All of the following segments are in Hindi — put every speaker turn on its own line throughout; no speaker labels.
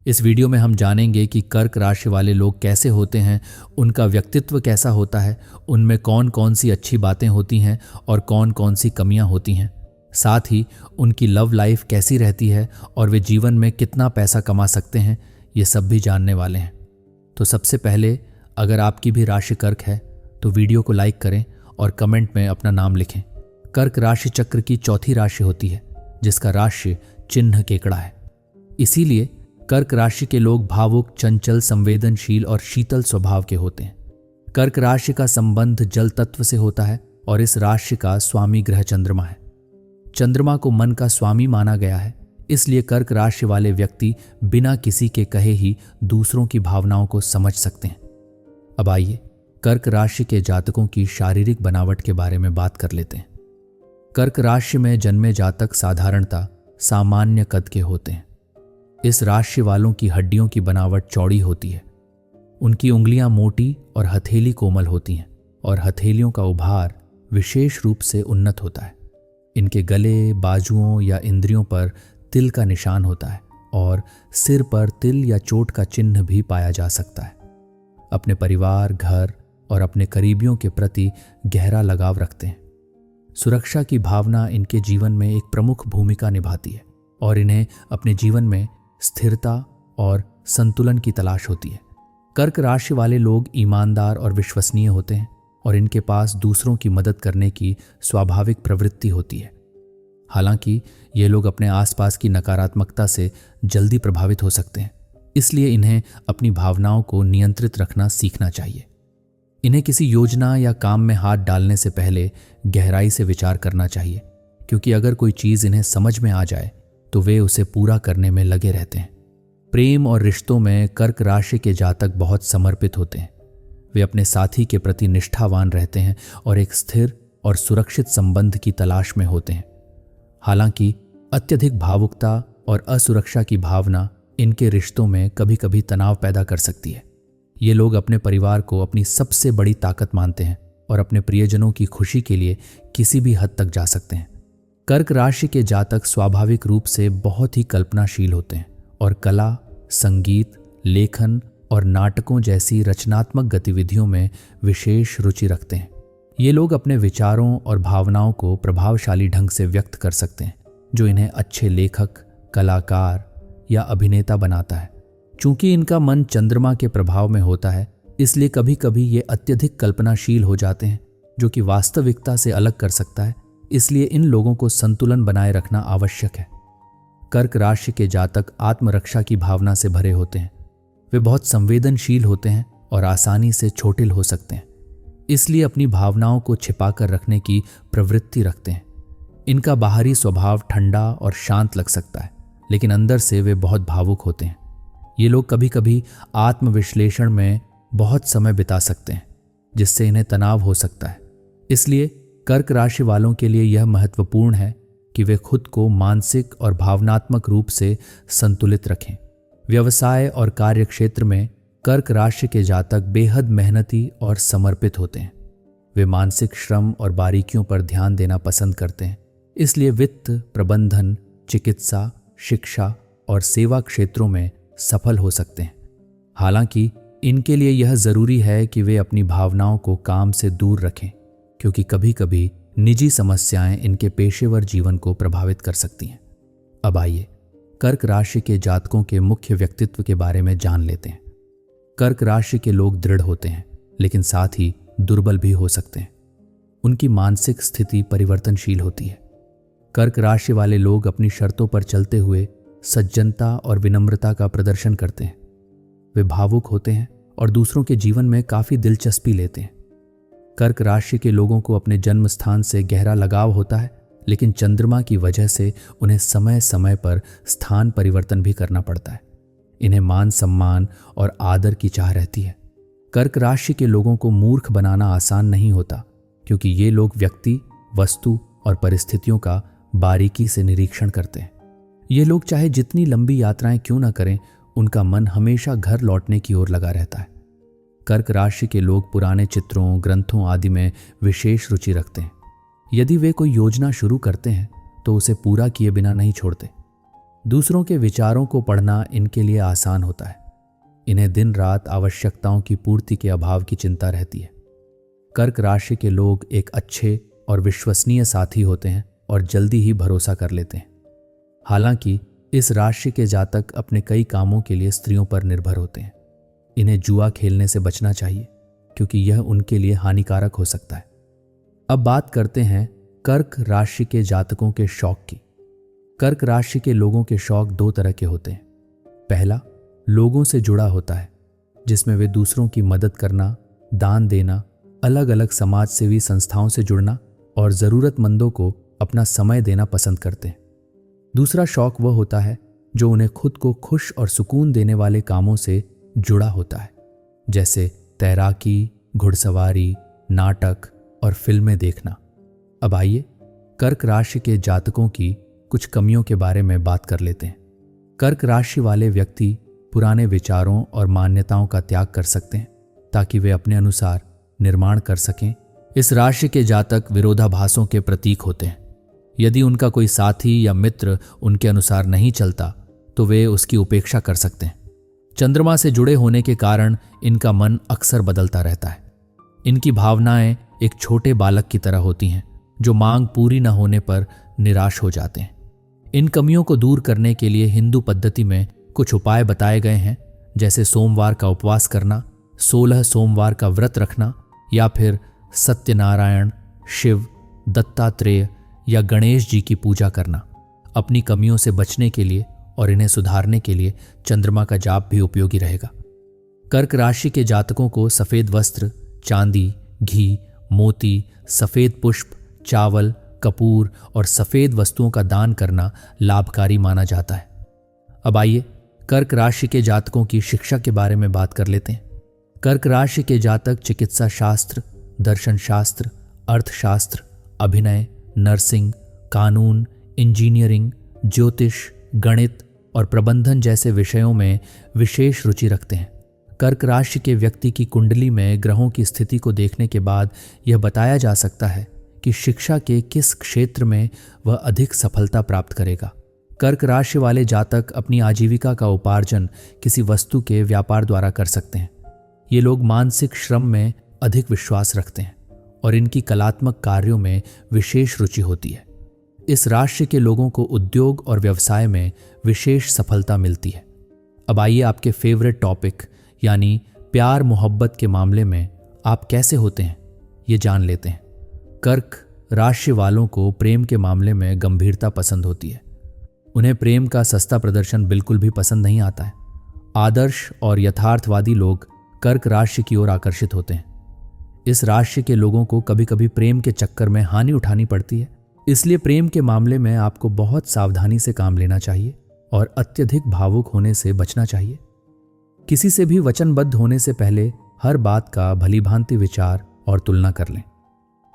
इस वीडियो में हम जानेंगे कि कर्क राशि वाले लोग कैसे होते हैं, उनका व्यक्तित्व कैसा होता है, उनमें कौन कौन सी अच्छी बातें होती हैं और कौन कौन सी कमियां होती हैं। साथ ही उनकी लव लाइफ कैसी रहती है और वे जीवन में कितना पैसा कमा सकते हैं, ये सब भी जानने वाले हैं। तो सबसे पहले, अगर आपकी भी राशि कर्क है तो वीडियो को लाइक करें और कमेंट में अपना नाम लिखें। कर्क राशि चक्र की चौथी राशि होती है जिसका राशि चिन्ह केकड़ा है। इसीलिए कर्क राशि के लोग भावुक, चंचल, संवेदनशील और शीतल स्वभाव के होते हैं। कर्क राशि का संबंध जल तत्व से होता है और इस राशि का स्वामी ग्रह चंद्रमा है। चंद्रमा को मन का स्वामी माना गया है, इसलिए कर्क राशि वाले व्यक्ति बिना किसी के कहे ही दूसरों की भावनाओं को समझ सकते हैं। अब आइए कर्क राशि के जातकों की शारीरिक बनावट के बारे में बात कर लेते हैं। कर्क राशि में जन्मे जातक साधारणतः सामान्य कद के होते हैं। इस राशि वालों की हड्डियों की बनावट चौड़ी होती है। उनकी उंगलियां मोटी और हथेली कोमल होती हैं और हथेलियों का उभार विशेष रूप से उन्नत होता है। इनके गले, बाजुओं या इंद्रियों पर तिल का निशान होता है और सिर पर तिल या चोट का चिन्ह भी पाया जा सकता है। अपने परिवार, घर और अपने करीबियों के प्रति गहरा लगाव रखते हैं। सुरक्षा की भावना इनके जीवन में एक प्रमुख भूमिका निभाती है और इन्हें अपने जीवन में स्थिरता और संतुलन की तलाश होती है। कर्क राशि वाले लोग ईमानदार और विश्वसनीय होते हैं और इनके पास दूसरों की मदद करने की स्वाभाविक प्रवृत्ति होती है। हालांकि ये लोग अपने आसपास की नकारात्मकता से जल्दी प्रभावित हो सकते हैं, इसलिए इन्हें अपनी भावनाओं को नियंत्रित रखना सीखना चाहिए। इन्हें किसी योजना या काम में हाथ डालने से पहले गहराई से विचार करना चाहिए, क्योंकि अगर कोई चीज़ इन्हें समझ में आ जाए तो वे उसे पूरा करने में लगे रहते हैं। प्रेम और रिश्तों में कर्क राशि के जातक बहुत समर्पित होते हैं। वे अपने साथी के प्रति निष्ठावान रहते हैं और एक स्थिर और सुरक्षित संबंध की तलाश में होते हैं। हालांकि अत्यधिक भावुकता और असुरक्षा की भावना इनके रिश्तों में कभी कभी तनाव पैदा कर सकती है। ये लोग अपने परिवार को अपनी सबसे बड़ी ताकत मानते हैं और अपने प्रियजनों की खुशी के लिए किसी भी हद तक जा सकते हैं। कर्क राशि के जातक स्वाभाविक रूप से बहुत ही कल्पनाशील होते हैं और कला, संगीत, लेखन और नाटकों जैसी रचनात्मक गतिविधियों में विशेष रुचि रखते हैं। ये लोग अपने विचारों और भावनाओं को प्रभावशाली ढंग से व्यक्त कर सकते हैं, जो इन्हें अच्छे लेखक, कलाकार या अभिनेता बनाता है। चूंकि इनका मन चंद्रमा के प्रभाव में होता है, इसलिए कभी कभी ये अत्यधिक कल्पनाशील हो जाते हैं, जो कि वास्तविकता से अलग कर सकता है। इसलिए इन लोगों को संतुलन बनाए रखना आवश्यक है। कर्क राशि के जातक आत्मरक्षा की भावना से भरे होते हैं। वे बहुत संवेदनशील होते हैं और आसानी से चोटिल हो सकते हैं, इसलिए अपनी भावनाओं को छिपाकर रखने की प्रवृत्ति रखते हैं। इनका बाहरी स्वभाव ठंडा और शांत लग सकता है, लेकिन अंदर से वे बहुत भावुक होते हैं। ये लोग कभी कभी आत्मविश्लेषण में बहुत समय बिता सकते हैं, जिससे इन्हें तनाव हो सकता है। इसलिए कर्क राशि वालों के लिए यह महत्वपूर्ण है कि वे खुद को मानसिक और भावनात्मक रूप से संतुलित रखें। व्यवसाय और कार्य क्षेत्र में कर्क राशि के जातक बेहद मेहनती और समर्पित होते हैं। वे मानसिक श्रम और बारीकियों पर ध्यान देना पसंद करते हैं, इसलिए वित्त, प्रबंधन, चिकित्सा, शिक्षा और सेवा क्षेत्रों में सफल हो सकते हैं। हालांकि इनके लिए यह जरूरी है कि वे अपनी भावनाओं को काम से दूर रखें, क्योंकि कभी कभी निजी समस्याएं इनके पेशेवर जीवन को प्रभावित कर सकती हैं। अब आइए कर्क राशि के जातकों के मुख्य व्यक्तित्व के बारे में जान लेते हैं। कर्क राशि के लोग दृढ़ होते हैं, लेकिन साथ ही दुर्बल भी हो सकते हैं। उनकी मानसिक स्थिति परिवर्तनशील होती है। कर्क राशि वाले लोग अपनी शर्तों पर चलते हुए सज्जनता और विनम्रता का प्रदर्शन करते हैं। वे भावुक होते हैं और दूसरों के जीवन में काफी दिलचस्पी लेते हैं। कर्क राशि के लोगों को अपने जन्म स्थान से गहरा लगाव होता है, लेकिन चंद्रमा की वजह से उन्हें समय समय पर स्थान परिवर्तन भी करना पड़ता है। इन्हें मान सम्मान और आदर की चाह रहती है। कर्क राशि के लोगों को मूर्ख बनाना आसान नहीं होता, क्योंकि ये लोग व्यक्ति, वस्तु और परिस्थितियों का बारीकी से निरीक्षण करते हैं। ये लोग चाहे जितनी लंबी यात्राएं क्यों न करें, उनका मन हमेशा घर लौटने की ओर लगा रहता है। कर्क राशि के लोग पुराने चित्रों, ग्रंथों आदि में विशेष रुचि रखते हैं। यदि वे कोई योजना शुरू करते हैं तो उसे पूरा किए बिना नहीं छोड़ते। दूसरों के विचारों को पढ़ना इनके लिए आसान होता है। इन्हें दिन रात आवश्यकताओं की पूर्ति के अभाव की चिंता रहती है। कर्क राशि के लोग एक अच्छे और विश्वसनीय साथी होते हैं और जल्दी ही भरोसा कर लेते हैं। हालांकि इस राशि के जातक अपने कई कामों के लिए स्त्रियों पर निर्भर होते हैं। इन्हें जुआ खेलने से बचना चाहिए क्योंकि यह उनके लिए हानिकारक हो सकता है। अब बात करते हैं कर्क राशि के जातकों के शौक की। कर्क राशि के लोगों के शौक दो तरह के होते हैं। पहला लोगों से जुड़ा होता है, जिसमें वे दूसरों की मदद करना, दान देना, अलग अलग समाज सेवी संस्थाओं से जुड़ना और ज़रूरतमंदों को अपना समय देना पसंद करते हैं। दूसरा शौक वह होता है जो उन्हें खुद को खुश और सुकून देने वाले कामों से जुड़ा होता है, जैसे तैराकी, घुड़सवारी, नाटक और फिल्में देखना। अब आइए कर्क राशि के जातकों की कुछ कमियों के बारे में बात कर लेते हैं। कर्क राशि वाले व्यक्ति पुराने विचारों और मान्यताओं का त्याग कर सकते हैं ताकि वे अपने अनुसार निर्माण कर सकें। इस राशि के जातक विरोधाभासों के प्रतीक होते हैं। यदि उनका कोई साथी या मित्र उनके अनुसार नहीं चलता तो वे उसकी उपेक्षा कर सकते हैं। चंद्रमा से जुड़े होने के कारण इनका मन अक्सर बदलता रहता है। इनकी भावनाएं एक छोटे बालक की तरह होती हैं जो मांग पूरी न होने पर निराश हो जाते हैं। इन कमियों को दूर करने के लिए हिंदू पद्धति में कुछ उपाय बताए गए हैं, जैसे सोमवार का उपवास करना, 16 सोमवार का व्रत रखना या फिर सत्यनारायण, शिव, दत्तात्रेय या गणेश जी की पूजा करना। अपनी कमियों से बचने के लिए और इन्हें सुधारने के लिए चंद्रमा का जाप भी उपयोगी रहेगा। कर्क राशि के जातकों को सफेद वस्त्र, चांदी, घी, मोती, सफेद पुष्प, चावल, कपूर और सफेद वस्तुओं का दान करना लाभकारी माना जाता है। अब आइए कर्क राशि के जातकों की शिक्षा के बारे में बात कर लेते हैं। कर्क राशि के जातक चिकित्सा शास्त्र, दर्शन शास्त्र, अर्थशास्त्र, अभिनय, नर्सिंग, कानून, इंजीनियरिंग, ज्योतिष, गणित और प्रबंधन जैसे विषयों में विशेष रुचि रखते हैं। कर्क राशि के व्यक्ति की कुंडली में ग्रहों की स्थिति को देखने के बाद यह बताया जा सकता है कि शिक्षा के किस क्षेत्र में वह अधिक सफलता प्राप्त करेगा। कर्क राशि वाले जातक अपनी आजीविका का उपार्जन किसी वस्तु के व्यापार द्वारा कर सकते हैं। ये लोग मानसिक श्रम में अधिक विश्वास रखते हैं और इनकी कलात्मक कार्यों में विशेष रुचि होती है। इस राशि के लोगों को उद्योग और व्यवसाय में विशेष सफलता मिलती है। अब आइए आपके फेवरेट टॉपिक यानी प्यार मोहब्बत के मामले में आप कैसे होते हैं ये जान लेते हैं। कर्क राशि वालों को प्रेम के मामले में गंभीरता पसंद होती है। उन्हें प्रेम का सस्ता प्रदर्शन बिल्कुल भी पसंद नहीं आता है। आदर्श और यथार्थवादी लोग कर्क राशि की ओर आकर्षित होते हैं। इस राशि के लोगों को कभी कभी प्रेम के चक्कर में हानि उठानी पड़ती है, इसलिए प्रेम के मामले में आपको बहुत सावधानी से काम लेना चाहिए और अत्यधिक भावुक होने से बचना चाहिए। किसी से भी वचनबद्ध होने से पहले हर बात का भलीभांति विचार और तुलना कर लें।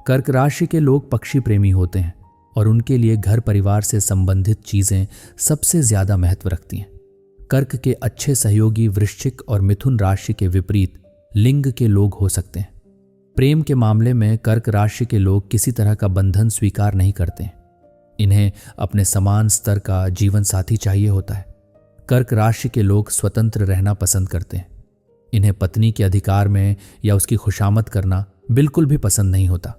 कर्क राशि के लोग पक्षी प्रेमी होते हैं और उनके लिए घर परिवार से संबंधित चीजें सबसे ज्यादा महत्व रखती हैं। कर्क के अच्छे सहयोगी वृश्चिक और मिथुन राशि के विपरीत लिंग के लोग हो सकते हैं। प्रेम के मामले में कर्क राशि के लोग किसी तरह का बंधन स्वीकार नहीं करते। इन्हें अपने समान स्तर का जीवन साथी चाहिए होता है। कर्क राशि के लोग स्वतंत्र रहना पसंद करते हैं। इन्हें पत्नी के अधिकार में या उसकी खुशामद करना बिल्कुल भी पसंद नहीं होता।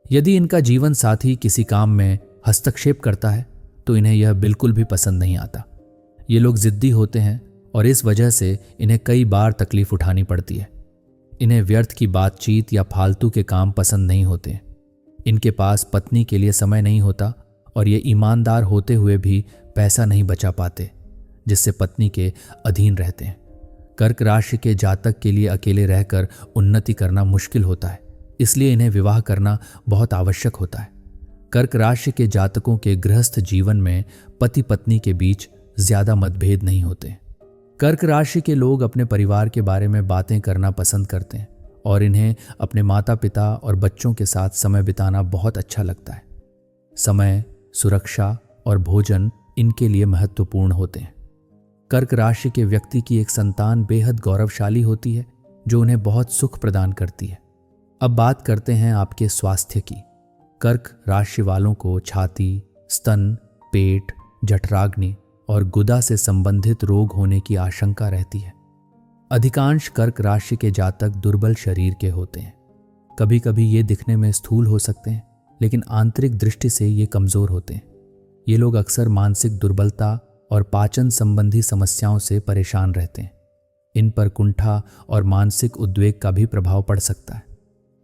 यदि इनका जीवन साथी किसी काम में हस्तक्षेप करता है तो इन्हें यह बिल्कुल भी पसंद नहीं आता। ये लोग जिद्दी होते हैं और इस वजह से इन्हें कई बार तकलीफ उठानी पड़ती है। इन्हें व्यर्थ की बातचीत या फालतू के काम पसंद नहीं होते। इनके पास पत्नी के लिए समय नहीं होता और ये ईमानदार होते हुए भी पैसा नहीं बचा पाते, जिससे पत्नी के अधीन रहते हैं। कर्क राशि के जातक के लिए अकेले रहकर उन्नति करना मुश्किल होता है, इसलिए इन्हें विवाह करना बहुत आवश्यक होता है। कर्क राशि के जातकों के गृहस्थ जीवन में पति पत्नी के बीच ज्यादा मतभेद नहीं होते। कर्क राशि के लोग अपने परिवार के बारे में बातें करना पसंद करते हैं और इन्हें अपने माता पिता और बच्चों के साथ समय बिताना बहुत अच्छा लगता है। समय, सुरक्षा और भोजन इनके लिए महत्वपूर्ण होते हैं। कर्क राशि के व्यक्ति की एक संतान बेहद गौरवशाली होती है जो उन्हें बहुत सुख प्रदान करती है। अब बात करते हैं आपके स्वास्थ्य की। कर्क राशि वालों को छाती, स्तन, पेट, जठराग्नि और गुदा से संबंधित रोग होने की आशंका रहती है। अधिकांश कर्क राशि के जातक दुर्बल शरीर के होते हैं। कभी कभी ये दिखने में स्थूल हो सकते हैं, लेकिन आंतरिक दृष्टि से ये कमजोर होते हैं। ये लोग अक्सर मानसिक दुर्बलता और पाचन संबंधी समस्याओं से परेशान रहते हैं। इन पर कुंठा और मानसिक उद्वेग का भी प्रभाव पड़ सकता है।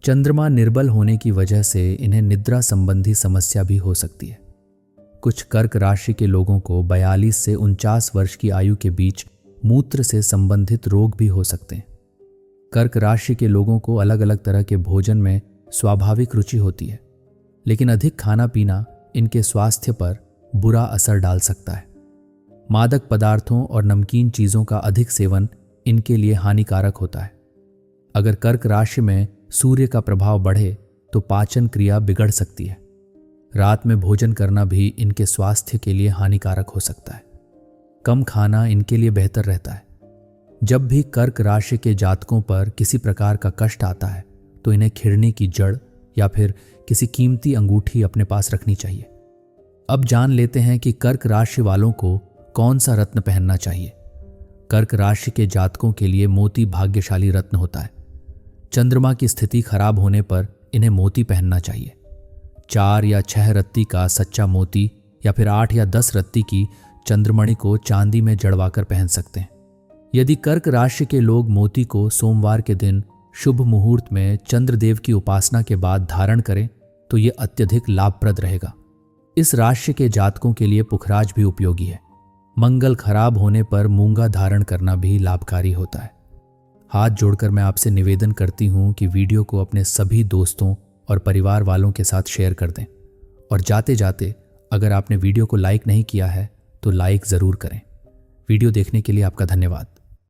चंद्रमा निर्बल होने की वजह से इन्हें निद्रा संबंधी समस्या भी हो सकती है। कुछ कर्क राशि के लोगों को 42 से 49 वर्ष की आयु के बीच मूत्र से संबंधित रोग भी हो सकते हैं। कर्क राशि के लोगों को अलग अलग तरह के भोजन में स्वाभाविक रुचि होती है, लेकिन अधिक खाना पीना इनके स्वास्थ्य पर बुरा असर डाल सकता है। मादक पदार्थों और नमकीन चीज़ों का अधिक सेवन इनके लिए हानिकारक होता है। अगर कर्क राशि में सूर्य का प्रभाव बढ़े तो पाचन क्रिया बिगड़ सकती है। रात में भोजन करना भी इनके स्वास्थ्य के लिए हानिकारक हो सकता है। कम खाना इनके लिए बेहतर रहता है। जब भी कर्क राशि के जातकों पर किसी प्रकार का कष्ट आता है तो इन्हें खिरनी की जड़ या फिर किसी कीमती अंगूठी अपने पास रखनी चाहिए। अब जान लेते हैं कि कर्क राशि वालों को कौन सा रत्न पहनना चाहिए। कर्क राशि के जातकों के लिए मोती भाग्यशाली रत्न होता है। चंद्रमा की स्थिति खराब होने पर इन्हें मोती पहनना चाहिए। 4 या 6 रत्ती का सच्चा मोती या फिर 8 या 10 रत्ती की चंद्रमणि को चांदी में जड़वाकर पहन सकते हैं। यदि कर्क राशि के लोग मोती को सोमवार के दिन शुभ मुहूर्त में चंद्रदेव की उपासना के बाद धारण करें तो ये अत्यधिक लाभप्रद रहेगा। इस राशि के जातकों के लिए पुखराज भी उपयोगी है। मंगल खराब होने पर मूंगा धारण करना भी लाभकारी होता है। हाथ जोड़कर मैं आपसे निवेदन करती हूँ कि वीडियो को अपने सभी दोस्तों और परिवार वालों के साथ शेयर कर दें, और जाते जाते अगर आपने वीडियो को लाइक नहीं किया है तो लाइक ज़रूर करें। वीडियो देखने के लिए आपका धन्यवाद।